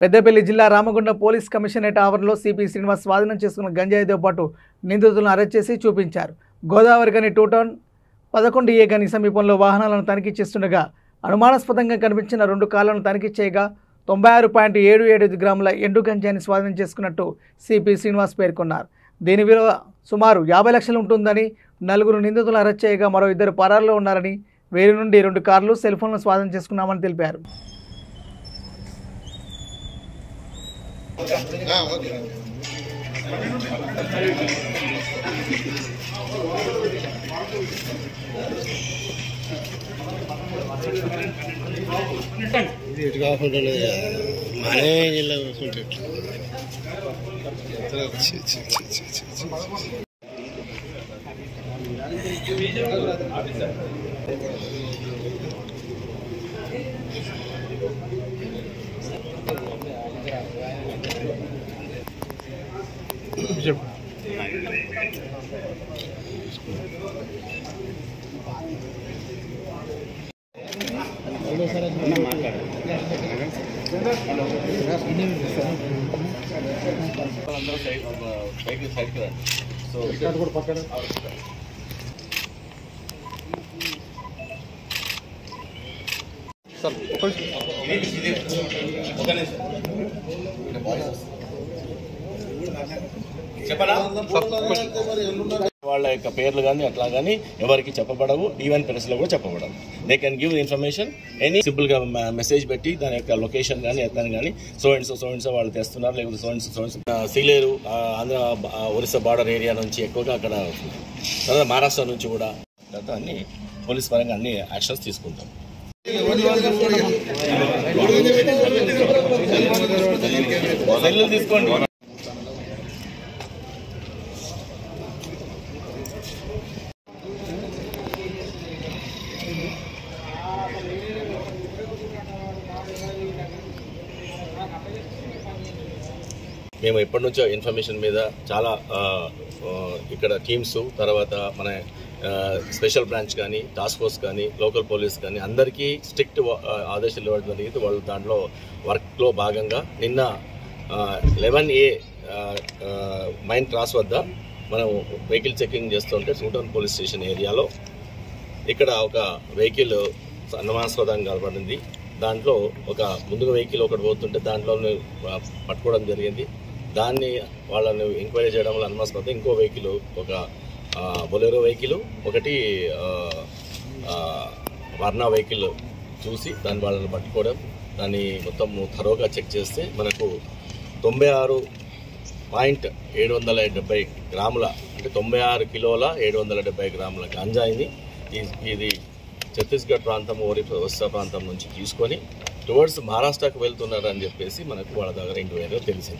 పెద్దపల్లి జిల్లా Ramagundam police commissionerate ఆవరణలో CP Srinivas స్వాధీనం చేసుకున్న గంజాయితో పాటు నిందితులను అరెస్ట్ చేసి చూపించారు. గోదావరి గని 2 టౌన్ 11A గని సమీపంలో వాహనాలను తనిఖీ చేస్తుండగా అనుమానాస్పదంగా కనిపించిన 2 కార్లను తనిఖీ చేయగా 96.77 గ్రాముల ఎండు గంజాయిని స్వాధీనం చేసుకున్నట్టు సిపి శ్రీనివాస్ పేర్కొన్నారు. దీని విలువ సుమారు 50 లక్షలు ఉంటుందని, 4 నిందితులను అరెస్ట్ చేయగా మరో 2 పరారులో ఉన్నారని, వీరి నుండి 2 కార్లు, సెల్ ఫోన్లను స్వాధీనం చేసుకున్నామని తెలిపారు. ఇటు కాకుండా మనే జిల్లా వాళ్ళ యొక్క పేర్లు కానీ అట్లా కానీ ఎవరికి చెప్పబడవు. ఈవెన్ ప్రెస్ లో కూడా చెప్పబడవు. They can give information any simple గా మెసేజ్ పెట్టి దాని యొక్క లొకేషన్ కానీ ఎత్తాను కానీ సో అండ్ సో వాళ్ళు తెస్తున్నారు, లేకపోతే so and so Sileru Andhra Orissa border area నుంచి ఎక్కువగా అక్కడ తర్వాత మహారాష్ట్ర నుంచి కూడా అన్ని పోలీస్ పరంగా అన్ని యాక్షన్స్ తీసుకుంటాం. తీసుకోండి. మేము ఎప్పటి నుంచో ఇన్ఫర్మేషన్ మీద చాలా ఇక్కడ టీమ్స్, తర్వాత మన స్పెషల్ బ్రాంచ్ కానీ, టాస్క్ ఫోర్స్ కానీ, లోకల్ పోలీస్ కానీ అందరికీ స్ట్రిక్ట్ ఆదేశాలు ఇవ్వడం జరిగింది. వాళ్ళు దాంట్లో వర్క్లో భాగంగా నిన్న 11A మైన్ క్రాస్ వద్ద మనం వెహికల్ చెకింగ్ చేస్తుంటే 2 టౌన్ పోలీస్ స్టేషన్ ఏరియాలో ఇక్కడ ఒక వెహికల్ అనుమానాస్పదంగా కనబడింది. దాంట్లో ఒక ముందుగా వెహికల్ ఒకటి పోతుంటే దాంట్లో పట్టుకోవడం జరిగింది. దాన్ని వాళ్ళని ఎంక్వైరీ చేయడం వల్ల అనుమానాస్పదం ఇంకో వెహికల్, ఒక బొలెరో వెహికల్, ఒకటి వర్నా వెహికల్ చూసి దాన్ని వాళ్ళని పట్టుకోవడం, దాన్ని మొత్తం థరోగా చెక్ చేస్తే మనకు 96.770 గ్రాముల అంటే 96 కిలోల 770 గ్రాముల గంజాయిని ఇది ఛత్తీస్గఢ్ ప్రాంతం, ఒరిస్సా ప్రాంతం నుంచి తీసుకొని టువర్డ్స్ మహారాష్ట్రకు వెళ్తున్నారని చెప్పేసి మనకు వాళ్ళ దగ్గర ఇంక్వైరీలో తెలిసింది.